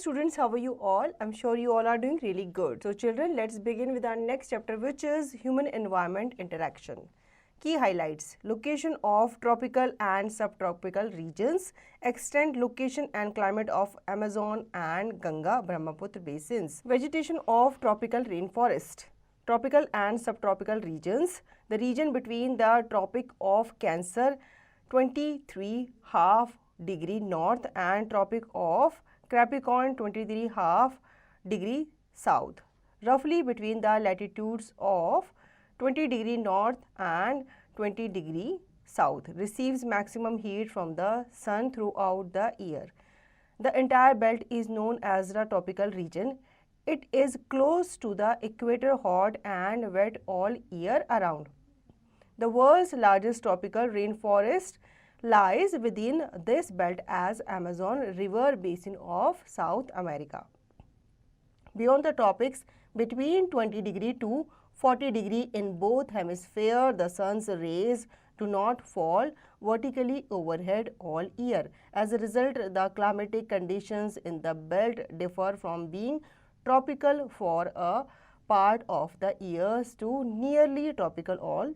students, how are you all? I'm sure you all are doing really good. So children, let's begin with our next chapter, which is human environment interaction. Key highlights: location of tropical and subtropical regions, extent, location and climate of Amazon and Ganga Brahmaputra basins, vegetation of tropical rainforest, tropical and subtropical regions, the region between the Tropic of Cancer 23.5° north and Tropic of Capricorn 23.5° south, roughly between the latitudes of 20° north and 20° south, receives maximum heat from the sun throughout the year. The entire belt is known as the tropical region. It is close to the equator, hot and wet all year around. The world's largest tropical rainforest lies within this belt as Amazon River basin of South America. Beyond the tropics, between 20° to 40° in both hemispheres, the sun's rays do not fall vertically overhead all year. As a result, the climatic conditions in the belt differ from being tropical for a part of the years to nearly tropical all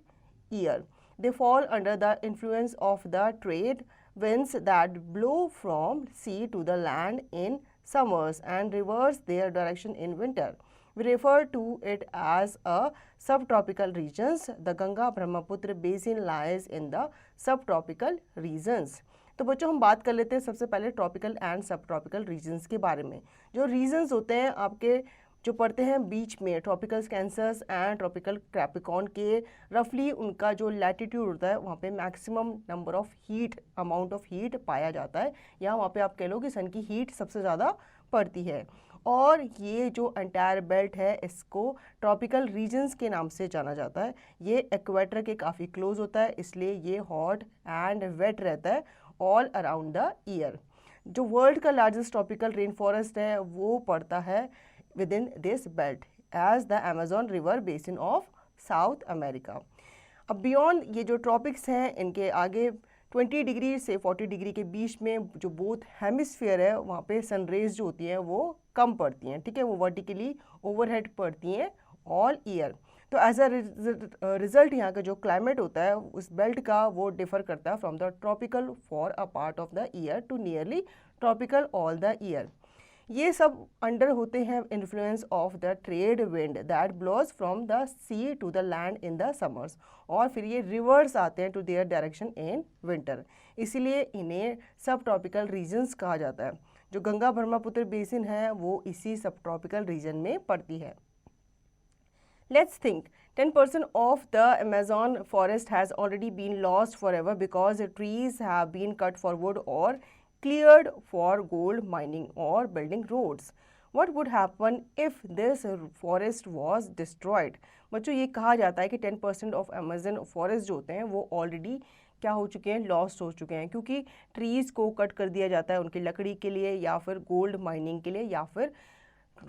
year. They fall under the influence of the trade winds that blow from sea to the land in summers and reverse their direction in winter. We refer to it as a subtropical regions. The Ganga Brahmaputra basin lies in the subtropical regions. तो बच्चों हम बात कर लेते हैं सबसे पहले tropical and सब ट्रॉपिकल रीजन्स के बारे में. जो रीजन्स होते हैं आपके जो पड़ते हैं बीच में tropical cancers and tropical Capricorn के, रफली उनका जो लैटिट्यूड होता है वहाँ पे maximum number of heat, amount of heat पाया जाता है, या वहाँ पे आप कह लो कि सन की हीट सबसे ज़्यादा पड़ती है. और ये जो एंटायर बेल्ट है इसको ट्रॉपिकल रीजन्स के नाम से जाना जाता है. ये इक्वेटर के काफ़ी क्लोज होता है, इसलिए ये हॉट एंड वेट रहता है ऑल अराउंड द ईयर. जो वर्ल्ड का लार्जेस्ट ट्रॉपिकल रेन फॉरेस्ट है वो पड़ता है within this belt as the Amazon River basin of South America. अब beyond ये जो ट्रॉपिक्स हैं इनके आगे 20° से 40° के बीच में जो बोथ हेमिस्फीयर है वहाँ पे सन रेज जो होती हैं वो कम पड़ती हैं, ठीक है, वो वर्टिकली ओवरहेड पड़ती हैं ऑल ईयर. तो एज अ रिजल्ट यहाँ का जो क्लाइमेट होता है उस बेल्ट का वो डिफर करता है from the tropical for a part of the year to nearly tropical all the year. ये सब अंडर होते हैं influence of the trade wind that blows from the sea to the land in the summers, और फिर ये rivers आते हैं to their direction in winter, इसीलिए इन्हें सब ट्रॉपिकल रीजन्स कहा जाता है. जो गंगा ब्रह्मपुत्र बेसिन है वो इसी सब ट्रॉपिकल रीजन में पड़ती है. Let's think. 10% of the Amazon forest has already been lost forever because trees have been cut for wood or cleared for gold mining or building roads. What would happen if this forest was destroyed? बच्चों ये कहा जाता है कि 10% of Amazon forest जो होते हैं वो ऑलरेडी क्या हो चुके हैं, लॉस्ट हो चुके हैं, क्योंकि ट्रीज़ को कट कर दिया जाता है उनकी लकड़ी के लिए या फिर गोल्ड माइनिंग के लिए या फिर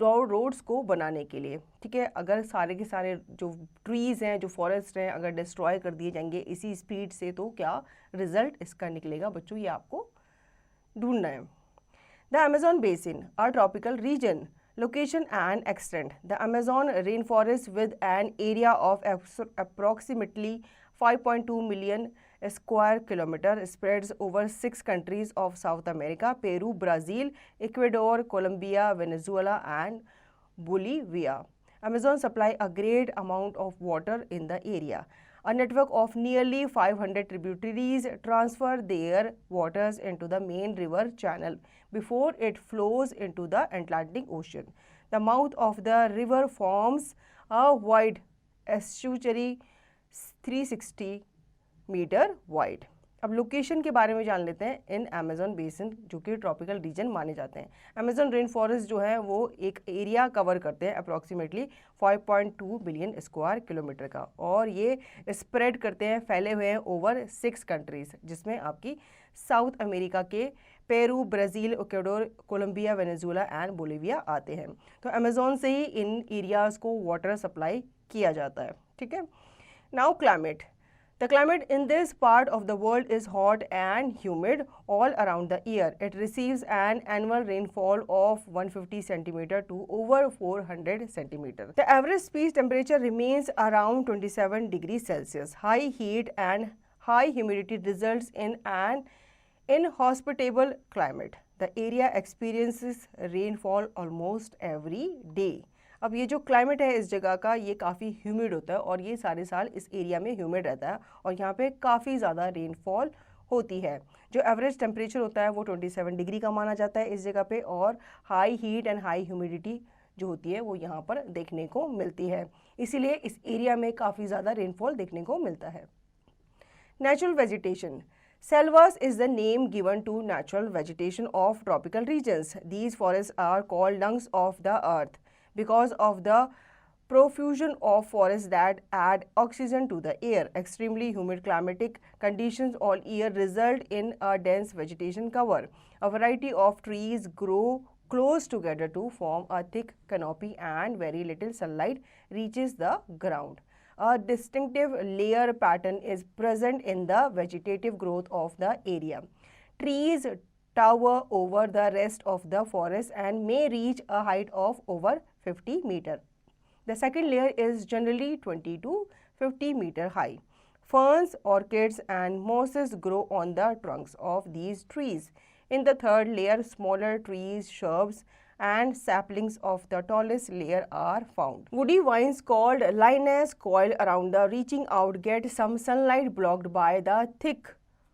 रोड्स को बनाने के लिए. ठीक है, अगर सारे के सारे जो ट्रीज़ हैं, जो फॉरेस्ट हैं, अगर डिस्ट्रॉय कर दिए जाएंगे इसी स्पीड से तो क्या रिजल्ट इसका निकलेगा बच्चों, ये आपको ढूंढना है. The Amazon basin a tropical region, location and extent. The Amazon rainforest with an area of approximately 5.2 million square kilometer spreads over 6 countries of South America: Peru, Brazil, Ecuador, Colombia, Venezuela and Bolivia. Amazon supply a great amount of water in the area. A network of nearly 500 tributaries transfer their waters into the main river channel before it flows into the Atlantic Ocean. The mouth of the river forms a wide estuary 360 metre wide. अब location के बारे में जान लेते हैं. इन Amazon basin जो कि tropical region माने जाते हैं. अमेजन रेन फॉरेस्ट जो है वो एक एरिया कवर करते हैं अप्रॉक्सीमेटली 5.2 बिलियन स्क्वायर किलोमीटर का, और ये स्प्रेड करते हैं, फैले हुए हैं ओवर 6 कंट्रीज़, जिसमें आपकी साउथ अमेरिका के Peru, Brazil, Ecuador, Colombia, Venezuela and Bolivia आते हैं. तो अमेजोन से ही इन एरियाज़ को वाटर सप्लाई किया जाता है. ठीक है. Now climate. The climate in this part of the world is hot and humid all around the year. It receives an annual rainfall of 150 centimeter to over 400 centimeter. The average sea temperature remains around 27 degrees Celsius. High heat and high humidity results in an inhospitable climate. The area experiences rainfall almost every day. अब ये जो climate है इस जगह का ये काफ़ी humid होता है और ये सारे साल इस एरिया में ह्यूमिड रहता है और यहाँ पे काफ़ी ज़्यादा रेनफॉल होती है। जो एवरेज टेम्परेचर होता है वो 27 डिग्री का माना जाता है इस जगह पे और high heat and high humidity जो होती है वो यहाँ पर देखने को मिलती है, इसीलिए इस एरिया में काफ़ी ज़्यादा रेनफॉल देखने को मिलता है। Natural vegetation. Selvas is the name given to natural vegetation of tropical regions. These forests are called lungs of the earth because of the profusion of forests that add oxygen to the air. Extremely humid climatic conditions all year result in a dense vegetation cover. A variety of trees grow close together to form a thick canopy and very little sunlight reaches the ground. A distinctive layer pattern is present in the vegetative growth of the area. Trees tower over the rest of the forest and may reach a height of over 50 meters. The second layer is generally 20 to 50 meters high. Ferns, orchids and mosses grow on the trunks of these trees. In the third layer, smaller trees, shrubs and saplings of the tallest layer are found. Woody vines called lianas coil around the reaching out get some sunlight blocked by the thick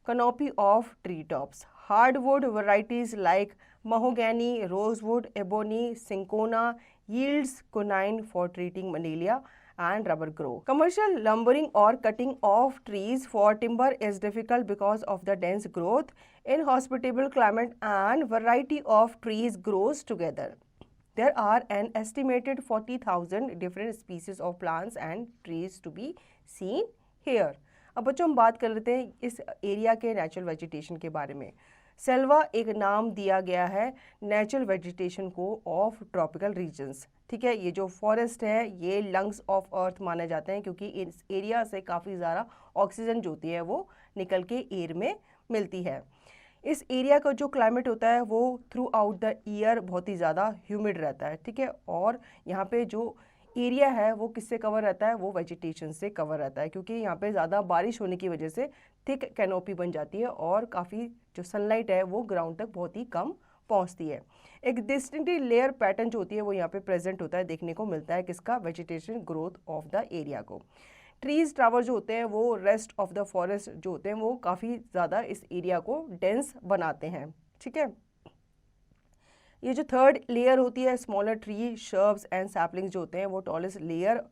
canopy of treetops. Hardwood varieties like mahogany, rosewood, ebony, cinchona yields quinine for treating malaria and rubber grow. Commercial lumbering or cutting of trees for timber is difficult because of the dense growth. Inhospitable climate and variety of trees grows together. There are an estimated 40,000 different species of plants and trees to be seen here. अब बच्चों हम बात कर लेते हैं इस area के natural vegetation के बारे में। सेल्वा एक नाम दिया गया है नेचुरल वेजिटेशन को ऑफ ट्रॉपिकल रीजन्स। ठीक है, ये जो फॉरेस्ट है ये लंग्स ऑफ अर्थ माने जाते हैं क्योंकि इस एरिया से काफ़ी ज़्यादा ऑक्सीजन जो होती है वो निकल के एयर में मिलती है। इस एरिया का जो क्लाइमेट होता है वो थ्रू आउट द ईयर बहुत ही ज़्यादा ह्यूमिड रहता है। ठीक है, और यहाँ पे जो एरिया है वो किससे कवर रहता है, वो वेजिटेशन से कवर रहता है क्योंकि यहाँ पे ज़्यादा बारिश होने की वजह से थिक कैनोपी बन जाती है और काफ़ी जो सनलाइट है वो ग्राउंड तक बहुत ही कम पहुँचती है। एक डिस्टिंक्टिव लेयर पैटर्न जो होती है वो यहाँ पे प्रेजेंट होता है, देखने को मिलता है किसका, vegetation growth of the area को। ट्रीज टावर जो होते हैं वो रेस्ट ऑफ द फॉरेस्ट जो होते हैं वो काफ़ी ज़्यादा इस एरिया को डेंस बनाते हैं। ठीक है, ये जो थर्ड लेयर होती है smaller tree, shrubs and saplings जो होते हैं वो टॉलेस्ट लेयर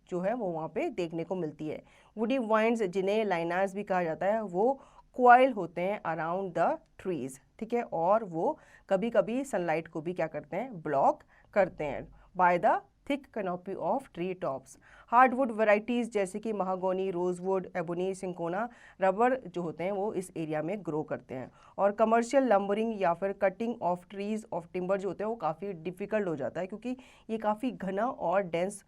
जो है वो वहाँ पे देखने को मिलती है। वुडी वाइन्स जिन्हें लाइनास भी कहा जाता है वो क्वाइल होते हैं अराउंड द ट्रीज। ठीक है, और वो कभी कभी सनलाइट को भी क्या करते हैं, ब्लॉक करते हैं by the thick canopy of tree tops. Hardwood varieties जैसे कि महागोनी, रोजवुड, एबोनी, सिंकोना, रबर जो होते हैं वो इस एरिया में ग्रो करते हैं। और कमर्शियल लंबरिंग या फिर cutting of trees of timber जो होते हैं वो काफ़ी डिफ़िकल्ट हो जाता है क्योंकि ये काफ़ी घना और डेंस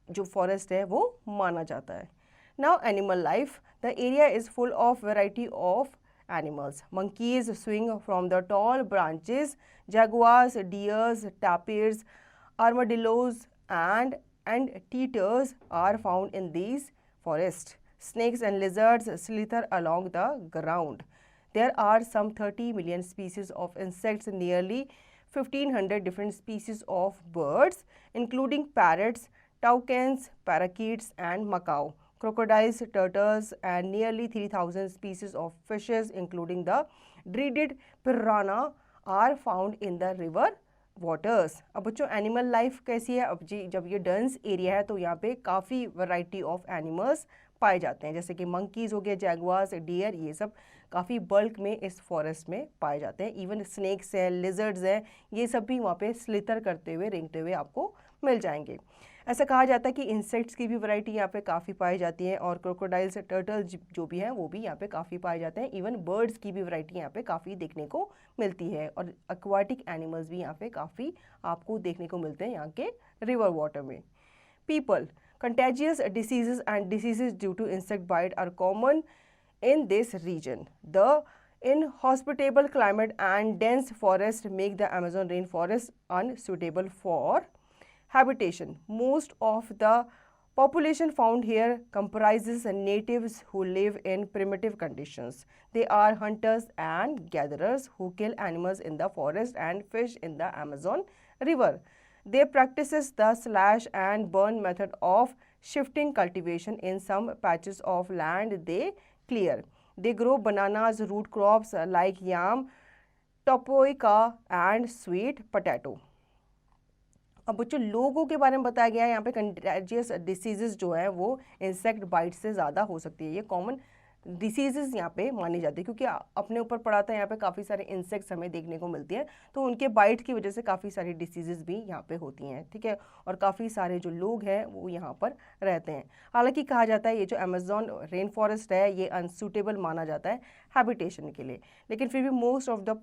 जो फॉरेस्ट है वो माना जाता है। Now animal life, the area is full of variety of animals. Monkeys swing from the tall branches. Jaguars, deers, tapirs, armadillos and anteaters are found in these forests. Snakes and lizards slither along the ground. There are some 30 million species of insects, nearly 1500 different species of birds, including parrots, toucans, parakeets and macaw. Crocodiles, turtles and nearly 3000 species of fishes including the dreaded piranha are found in the river waters. अब बच्चों animal life कैसी है, अब जी जब ये dense area है तो यहाँ पे काफ़ी वैरायटी ऑफ एनिमल्स पाए जाते हैं जैसे कि मंकीज़ हो गए, जैगुआर्स, डियर, ये सब काफ़ी बल्क में इस फॉरेस्ट में पाए जाते हैं। इवन स्नेक्स हैं, लिजर्ड्स हैं, ये सब भी वहाँ पे स्लिथर करते हुए, रेंगते हुए आपको मिल जाएंगे। ऐसा कहा जाता है कि इंसेक्ट्स की भी वैरायटी यहाँ पे काफ़ी पाई जाती है और क्रोकोडाइल्स, टर्टल्स जो भी हैं वो भी यहाँ पे काफ़ी पाए जाते हैं। इवन बर्ड्स की भी वैरायटी यहाँ पे काफ़ी देखने को मिलती है और एक्वाटिक एनिमल्स भी यहाँ पे काफ़ी आपको देखने को मिलते हैं यहाँ के रिवर वाटर में। People, Contagious diseases and diseases due to insect bite are common in this region. The inhospitable climate and dense forest make the Amazon rainforest unsuitable for habitation. Most of the population found here comprises natives who live in primitive conditions. They are hunters and gatherers who kill animals in the forest and fish in the Amazon River. They practices the slash and burn method of shifting cultivation in some patches of land they clear. They grow bananas, root crops like yam, tapioca and sweet potato. अब बच्चों लोगों के बारे में बताया गया है यहाँ पे कंटेजियस डिसीजेज जो है वो इंसेक्ट बाइट से ज़्यादा हो सकती है। ये कॉमन डिसीजेज यहाँ पे मानी जाती है क्योंकि अपने ऊपर पड़ा था यहाँ पे काफ़ी सारे इंसेक्ट्स हमें देखने को मिलती हैं, तो उनके बाइट की वजह से काफ़ी सारी डिसीजेज भी यहाँ पे होती हैं, ठीक है। और काफ़ी सारे जो लोग हैं वो यहाँ पर रहते हैं। हालांकि कहा जाता है ये जो अमेजोन रेन फॉरेस्ट है ये अनसूटेबल माना जाता है हैबिटेशन के लिए, लेकिन फिर भी मोस्ट ऑफ द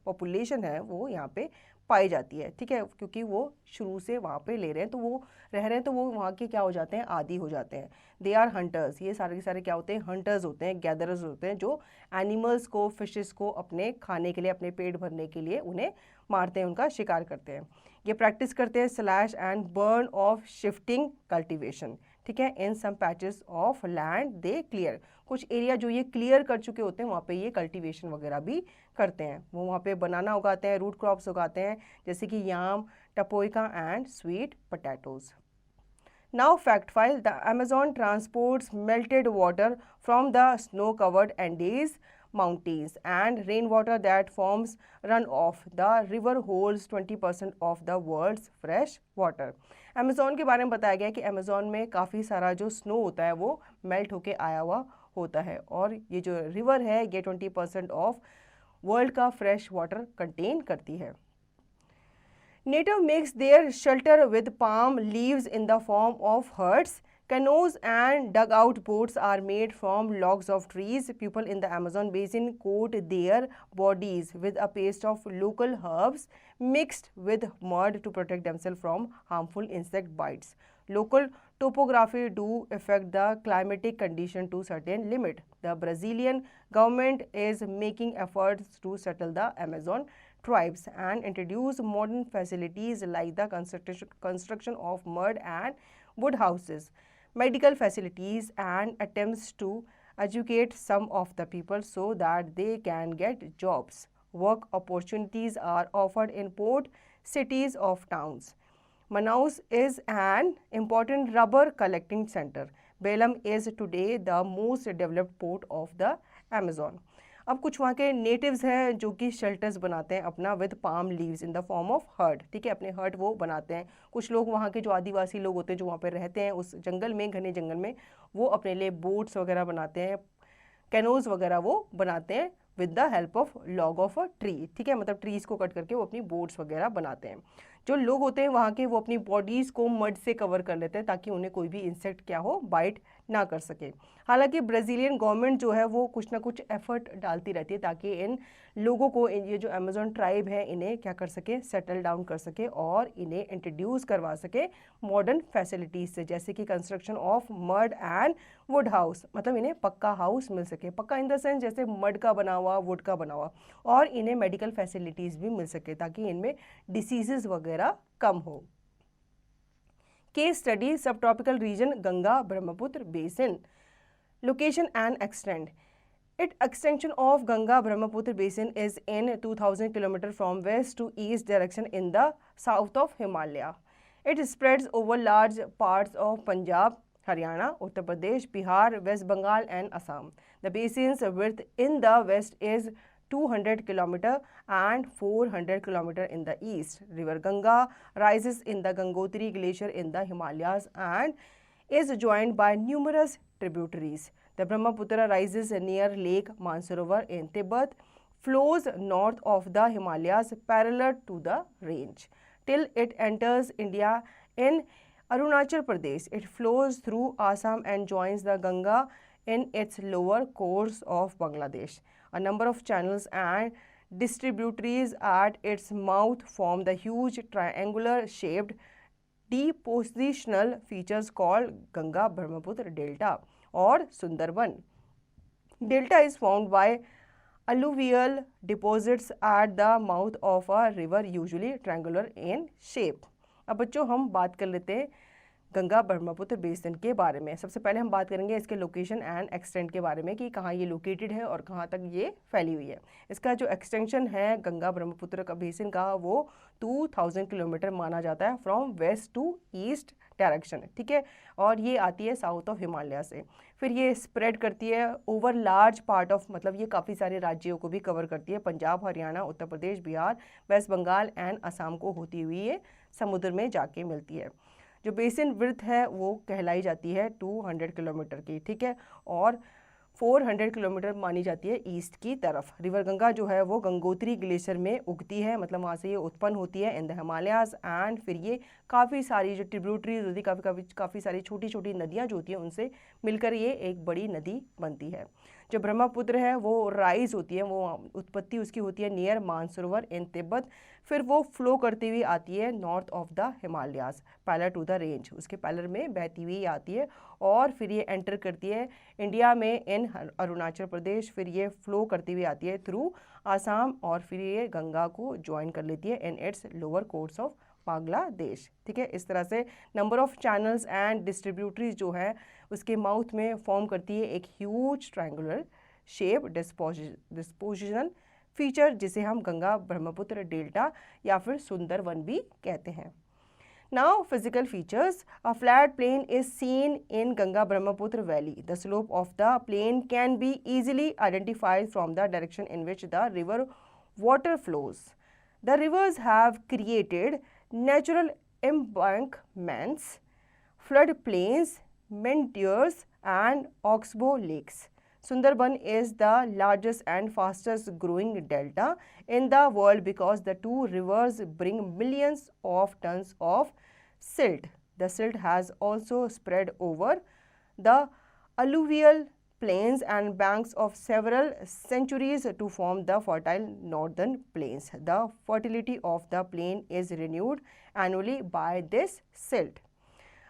पॉपुलेशन है वो यहाँ पे पाई जाती है, ठीक है, क्योंकि वो शुरू से वहाँ पे ले रहे हैं तो वो रह रहे हैं तो वो वहाँ के क्या हो जाते हैं, आदी हो जाते हैं। दे आर हंटर्स, ये सारे के सारे क्या होते हैं, हंटर्स होते हैं, गैदरर्स होते हैं जो एनिमल्स को, फिशेस को अपने खाने के लिए, अपने पेट भरने के लिए उन्हें मारते हैं, उनका शिकार करते हैं। ये प्रैक्टिस करते हैं slash and burn of shifting cultivation, ठीक है। In some patches of land they clear, कुछ एरिया जो ये क्लियर कर चुके होते हैं वहाँ पे ये कल्टीवेशन वगैरह भी करते हैं। वो वहाँ पे बनाना उगाते हैं, रूट क्रॉप्स उगाते हैं जैसे कि yam, tapioca and sweet potatoes. Now fact file, the Amazon transports melted water from the snow-covered Andes mountains and rainwater that forms runoff. The river holds 20% of the world's fresh water. Amazon के बारे में बताया गया कि Amazon में काफ़ी सारा जो स्नो होता है वो मेल्ट होके आया हुआ होता है और ये जो रिवर है ये 20% ऑफ वर्ल्ड का फ्रेश वाटर कंटेन करती है। Native makes their shelter with palm leaves in the form of huts. Canoes and dugout boats are made from logs of trees. People in the Amazon basin coat their bodies with a paste of local herbs mixed with mud to protect themselves from harmful insect bites. Local topography do affect the climatic condition to certain limit. The Brazilian government is making efforts to settle the Amazon tribes and introduce modern facilities like the construction of mud and wood houses, medical facilities, and attempts to educate some of the people so that they can get jobs. Work opportunities are offered in port cities of towns. Manaus is an important rubber collecting center. Belem is today the most developed port of the Amazon. अब कुछ वहाँ के natives हैं जो कि shelters बनाते हैं अपना with palm leaves in the form of hut, ठीक है, अपने हर्ट वो बनाते हैं। कुछ लोग वहाँ के जो आदिवासी लोग होते हैं जो वहाँ पे रहते हैं उस जंगल में, घने जंगल में, वो अपने लिए बोट्स वगैरह बनाते हैं, कैनोज वगैरह वो बनाते हैं with the help of log of a tree, ठीक है, मतलब ट्रीज को कट करके वो अपनी बोट्स वगैरह बनाते हैं। जो लोग होते हैं वहाँ के वो अपनी बॉडीज़ को मड से कवर कर लेते हैं ताकि उन्हें कोई भी इंसेक्ट क्या हो, बाइट ना कर सके। हालांकि ब्राज़ीलियन गवर्नमेंट जो है वो कुछ ना कुछ एफर्ट डालती रहती है ताकि इन लोगों को, ये जो अमेजोन ट्राइब है, इन्हें क्या कर सके, सेटल डाउन कर सके और इन्हें इंट्रोड्यूस करवा सके मॉडर्न फैसिलिटीज़ से, जैसे कि construction of mud and would house, मतलब इन्हें पक्का हाउस मिल सके, पक्का इन द सेंस जैसे मड का बना हुआ, वुड का बना हुआ, और इन्हें मेडिकल फैसिलिटीज़ भी मिल सके ताकि इनमें डिसीजेज वगैरह कम हो। Case study, subtropical region Ganga Brahmaputra basin. Location and extent. Extension of Ganga Brahmaputra basin is in 2000 km from west to east direction in the south of Himalaya. It spreads over large parts of Punjab, Haryana, Uttar Pradesh, Bihar, West Bengal and Assam. The basin's width in the west is 200 km and 400 km in the east. River Ganga rises in the Gangotri glacier in the Himalayas and is joined by numerous tributaries. The Brahmaputra rises near Lake Mansarovar in Tibet, flows north of the Himalayas parallel to the range till it enters India in Arunachal Pradesh. It flows through Assam and joins the Ganga in its lower course of Bangladesh. A number of channels and distributaries at its mouth form the huge triangular shaped depositional features called Ganga Brahmaputra Delta or Sundarban. Delta is formed by alluvial deposits at the mouth of a river, usually triangular in shape. अब बच्चों हम बात कर लेते हैं Ganga Brahmaputra basin के बारे में। सबसे पहले हम बात करेंगे इसके लोकेशन एंड एक्सटेंट के बारे में कि कहाँ ये लोकेटेड है और कहाँ तक ये फैली हुई है। इसका जो एक्सटेंशन है गंगा ब्रह्मपुत्र का बेसिन का वो 2000 किलोमीटर माना जाता है from west to east direction, ठीक है। और ये आती है साउथ ऑफ हिमालय से, फिर ये स्प्रेड करती है ओवर लार्ज पार्ट ऑफ, मतलब ये काफ़ी सारे राज्यों को भी कवर करती है, पंजाब, हरियाणा, उत्तर प्रदेश, बिहार, वेस्ट बंगाल एंड असम को होती हुई ये समुद्र में जाके मिलती है। जो बेसिन विड्थ है वो कहलाई जाती है 200 किलोमीटर की, ठीक है, और 400 किलोमीटर मानी जाती है ईस्ट की तरफ। रिवर गंगा जो है वो गंगोत्री ग्लेशियर में उगती है, मतलब वहाँ से ये उत्पन्न होती है इन द हिमालयाज एंड फिर ये काफ़ी सारी जो ट्रिब्यूटरीज होती है, काफ़ी सारी छोटी छोटी नदियाँ जो होती हैं उनसे मिलकर ये एक बड़ी नदी बनती है। जो ब्रह्मपुत्र है वो राइज होती है, वो उत्पत्ति उसकी होती है नियर मानसरोवर इन तिब्बत, फिर वो फ्लो करती हुई आती है north of the Himalayas parallel to the range, उसके पैरेलल में बहती हुई आती है और फिर ये एंटर करती है इंडिया में इन अरुणाचल प्रदेश, फिर ये फ्लो करती हुई आती है थ्रू आसाम और फिर ये गंगा को ज्वाइन कर लेती है in its lower course of Bangladesh, ठीक है। इस तरह से number of channels and distributaries जो है उसके माउथ में फॉर्म करती है एक huge triangular shape dispositional feature जिसे हम गंगा ब्रह्मपुत्र डेल्टा या फिर सुंदरवन भी कहते हैं। Now physical features. A flat plain is seen in Ganga Brahmaputra valley. The slope of the plain can be easily identified from the direction in which the river water flows. The rivers have created natural embankments, flood plains, meanders and oxbow lakes. Sundarban is the largest and fastest growing delta in the world because the two rivers bring millions of tons of silt. The silt has also spread over the alluvial plains and banks of several centuries to form the fertile northern plains. The fertility of the plain is renewed annually by this silt.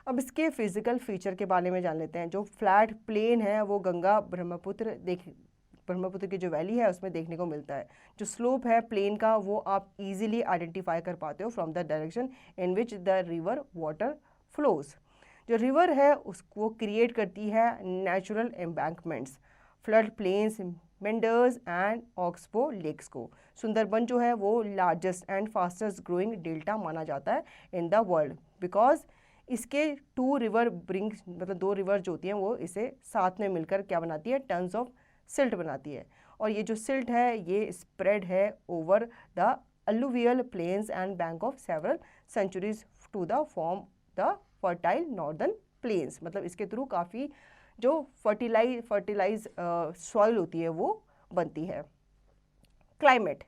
अब इसके physical feature के बारे में जान लेते हैं। जो flat plane है वो गंगा ब्रह्मपुत्र की जो वैली है उसमें देखने को मिलता है। जो स्लोप है प्लेन का वो आप इजीली आइडेंटिफाई कर पाते हो from the direction in which the river water flows. जो रिवर है उसको क्रिएट करती है natural embankments, flood plains, meanders and oxbow lakes को। सुंदरबन जो है वो largest and fastest growing delta माना जाता है इन द वर्ल्ड बिकॉज इसके टू रिवर ब्रिंग्स, मतलब दो रिवर जो होती हैं वो इसे साथ में मिलकर क्या बनाती है, टन्स ऑफ सिल्ट बनाती है। और ये जो सिल्ट है ये स्प्रेड है over the alluvial plains and bank of several centuries to the form the fertile northern plains। मतलब इसके थ्रू काफ़ी जो फर्टिलाइज सॉइल होती है वो बनती है। Climate.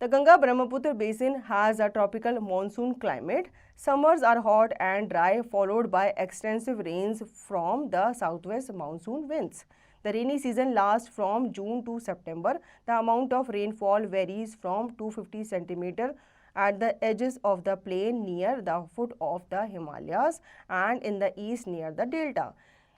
The Ganga Brahmaputra basin has a tropical monsoon climate. Summers are hot and dry, followed by extensive rains from the southwest monsoon winds. The rainy season lasts from June to September. The amount of rainfall varies from 250 cm at the edges of the plain near the foot of the Himalayas and in the east near the delta.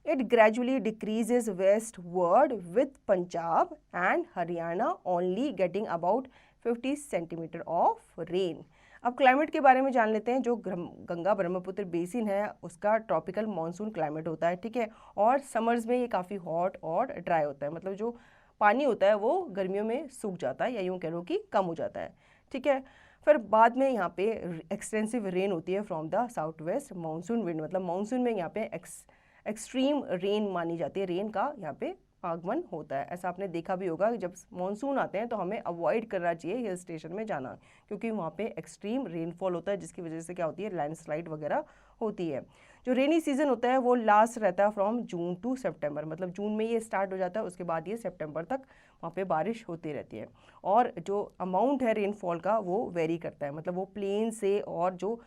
It gradually decreases westward with Punjab and Haryana only getting about 50 centimetre of rain. अब climate के बारे में जान लेते हैं। जो Ganga Brahmaputra basin है उसका ट्रॉपिकल मानसून क्लाइमेट होता है, ठीक है, और समर्स में ये काफ़ी हॉट और ड्राई होता है, मतलब जो पानी होता है वो गर्मियों में सूख जाता है या यूँ कह लो कि कम हो जाता है, ठीक है। फिर बाद में यहाँ पे एक्सटेंसिव रेन होती है from the south west monsoon wind, मतलब मानसून में यहाँ पे एक्सट्रीम रेन मानी जाती है, रेन का यहाँ पे आगमन होता है। ऐसा आपने देखा भी होगा कि जब मानसून आते हैं तो हमें अवॉइड करना चाहिए हिल स्टेशन में जाना, क्योंकि वहाँ पे एक्सट्रीम रेनफॉल होता है जिसकी वजह से क्या होती है, लैंडस्लाइड वगैरह होती है। जो रेनी सीजन होता है वो लास्ट रहता है फ्रॉम जून टू सितंबर, मतलब जून में ये स्टार्ट हो जाता है, उसके बाद ये सितंबर तक वहाँ पे बारिश होती रहती है। और जो अमाउंट है रेनफॉल का वो वेरी करता है, मतलब वो प्लेन से और जो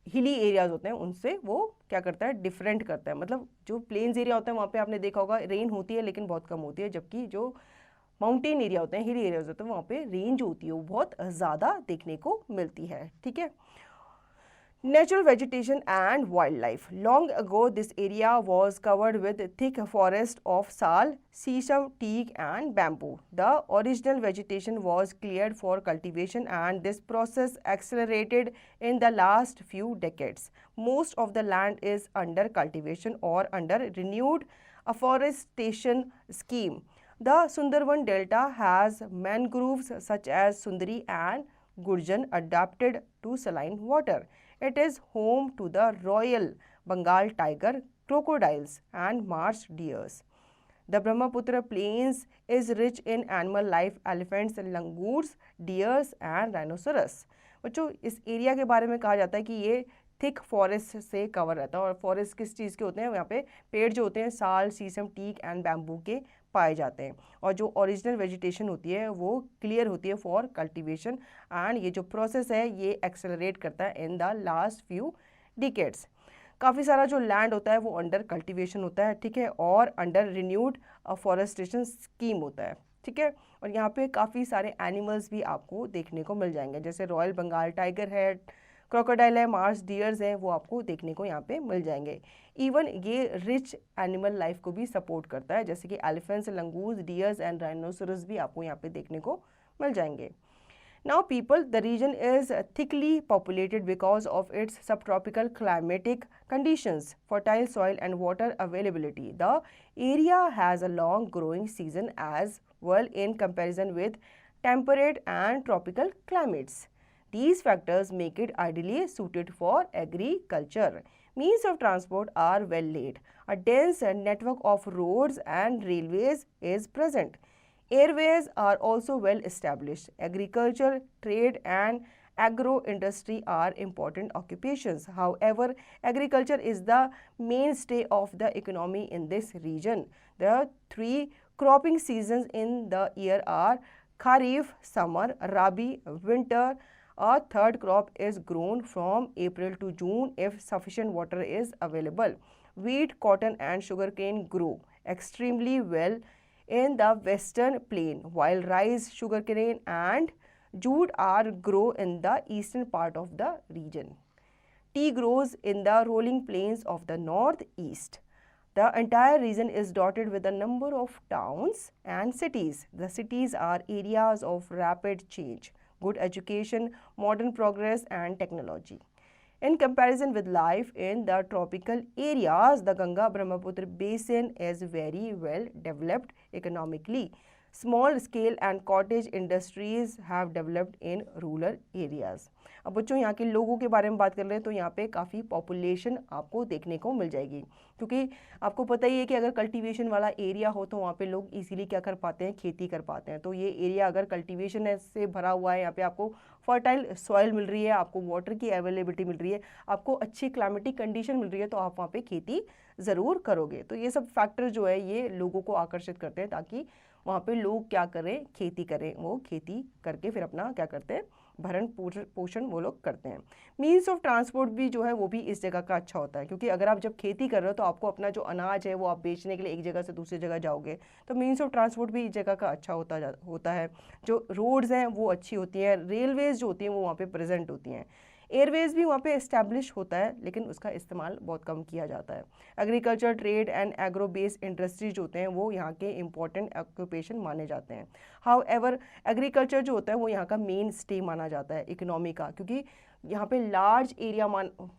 हिली एरियाज होते हैं उनसे वो क्या करता है, डिफरेंट करता है। मतलब जो प्लेन्स एरिया होता है वहाँ पे आपने देखा होगा रेन होती है लेकिन बहुत कम होती है, जबकि जो माउंटेन एरिया होते हैं, हिली एरियाज होते हैं, वहाँ पे रेंज होती है वो बहुत ज़्यादा देखने को मिलती है, ठीक है। Natural vegetation and wildlife. Long ago, this area was covered with thick forest of sal, sesame, teak and bamboo. The original vegetation was cleared for cultivation and this process accelerated in the last few decades. Most of the land is under cultivation or under renewed afforestation scheme. The Sundarban Delta has mangroves such as Sundari and Gurjan adapted to saline water. It is home to the Royal Bengal tiger, crocodiles and marsh deers. The Brahmaputra plains is rich in animal life, elephants, langurs, deers and rhinoceros. बच्चों इस area के बारे में कहा जाता है कि ये थिक फॉरेस्ट से कवर रहता है और फॉरेस्ट किस चीज़ के होते हैं, यहाँ पे पेड़ जो होते हैं साल, शीशम, टीक एंड बैम्बू के पाए जाते हैं और जो ओरिजिनल वेजिटेशन होती है वो क्लियर होती है फॉर कल्टीवेशन एंड ये जो प्रोसेस है ये एक्सेलरेट करता है in the last few decades. काफ़ी सारा जो लैंड होता है वो अंडर कल्टीवेशन होता है, ठीक है, और अंडर रिन्यूड फॉरेस्टेशन स्कीम होता है, ठीक है। और यहाँ पे काफ़ी एनिमल्स एनिमल्स भी आपको देखने को मिल जाएंगे, जैसे रॉयल बंगाल टाइगर है, क्रोकोडाइल है, मार्श डियर्स हैं, वो आपको देखने को यहाँ पे मिल जाएंगे। इवन ये रिच एनिमल लाइफ को भी सपोर्ट करता है, जैसे कि elephants, langurs, dears and rhinoceros भी आपको यहाँ पे देखने को मिल जाएंगे। Now people, the region is thickly populated because of its subtropical climatic conditions, fertile soil and water availability. The area has a long growing season as well in comparison with temperate and tropical climates. These factors make it ideally suited for agriculture. Means of transport are well laid. A dense network of roads and railways is present. Airways are also well established. Agriculture, trade and agro-industry are important occupations. However, agriculture is the mainstay of the economy in this region. The three cropping seasons in the year are Kharif, summer, Rabi, winter. A third crop is grown from April to June if sufficient water is available. Wheat, cotton and sugarcane grow extremely well in the western plain, while rice, sugarcane and jute are grow in the eastern part of the region. Tea grows in the rolling plains of the northeast. The entire region is dotted with a number of towns and cities. The cities are areas of rapid change, good education, modern progress and technology. In comparison with life in the tropical areas, the Ganga-Brahmaputra basin is very well developed economically. Small scale and cottage industries have developed in rural areas. अब बच्चों यहाँ के लोगों के बारे में बात कर रहे हैं तो यहाँ पे काफ़ी पॉपुलेशन आपको देखने को मिल जाएगी, क्योंकि आपको पता ही है कि अगर कल्टीवेशन वाला एरिया हो तो वहाँ पे लोग इजीली क्या कर पाते हैं, खेती कर पाते हैं। तो ये एरिया अगर कल्टीवेशन से भरा हुआ है, यहाँ पे आपको फर्टाइल सॉइल मिल रही है, आपको वाटर की अवेलेबिलिटी मिल रही है, आपको अच्छी क्लाइमेटिक कंडीशन मिल रही है, तो आप वहाँ पे खेती ज़रूर करोगे। तो ये सब फैक्टर जो है ये लोगों को आकर्षित करते हैं ताकि वहाँ पे लोग क्या करें, खेती करें। वो खेती करके फिर अपना क्या करते हैं, भरण पोषण वो लोग करते हैं। मीन्स ऑफ ट्रांसपोर्ट भी जो है वो भी इस जगह का अच्छा होता है, क्योंकि अगर आप जब खेती कर रहे हो तो आपको अपना जो अनाज है वो आप बेचने के लिए एक जगह से दूसरी जगह जाओगे, तो मीन्स ऑफ ट्रांसपोर्ट भी इस जगह का अच्छा होता है। जो रोड्स हैं वो अच्छी होती हैं, रेलवेज़ जो होती हैं वो वहाँ पे प्रेजेंट होती हैं, एयरवेज भी वहाँ पे इस्टेब्लिश होता है, लेकिन उसका इस्तेमाल बहुत कम किया जाता है। Agriculture, trade and agro based industries होते हैं वो यहाँ के इंपॉर्टेंट ऑक्यूपेशन माने जाते हैं। हाउ एवर एग्रीकल्चर जो होता है वो यहाँ का मेन स्टे माना जाता है इकोनॉमी का, क्योंकि यहाँ पे लार्ज एरिया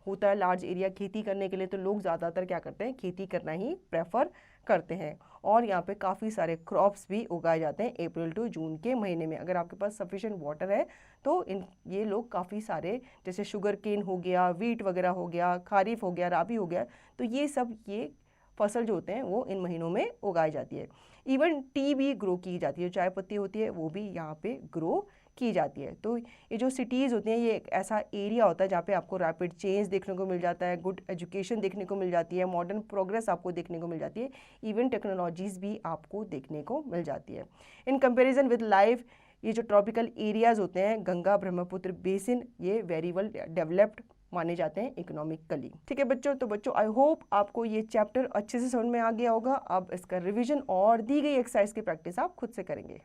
होता है, लार्ज एरिया खेती करने के लिए, तो लोग ज़्यादातर क्या करते हैं, खेती करना ही प्रेफर करते हैं। और यहाँ पे काफ़ी सारे क्रॉप्स भी उगाए जाते हैं अप्रैल टू जून के महीने में। अगर आपके पास सफिशिएंट वाटर है तो ये लोग काफ़ी सारे, जैसे शुगर केन हो गया, वीट वगैरह हो गया, खारीफ हो गया, राबी हो गया, तो ये फसल जो होते हैं वो इन महीनों में उगाई जाती है। इवन टी भी ग्रो की जाती है, चाय पत्ती होती है वो भी यहाँ पे ग्रो की जाती है। तो ये जो सिटीज़ होती हैं ये एक ऐसा एरिया होता है जहाँ पे आपको रैपिड चेंज देखने को मिल जाता है, गुड एजुकेशन देखने को मिल जाती है, मॉडर्न प्रोग्रेस आपको देखने को मिल जाती है, इवन टेक्नोलॉजीज़ भी आपको देखने को मिल जाती है। इन कंपेरिजन विद लाइफ, ये जो ट्रॉपिकल एरियाज़ होते हैं गंगा ब्रह्मपुत्र बेसिन, ये वेरी वेल डेवलप्ड माने जाते हैं इकोनॉमिकली। ठीक है बच्चों, तो बच्चों आई होप आपको ये चैप्टर अच्छे से समझ में आ गया होगा। अब इसका रिवीजन और दी गई एक्सरसाइज की प्रैक्टिस आप खुद से करेंगे।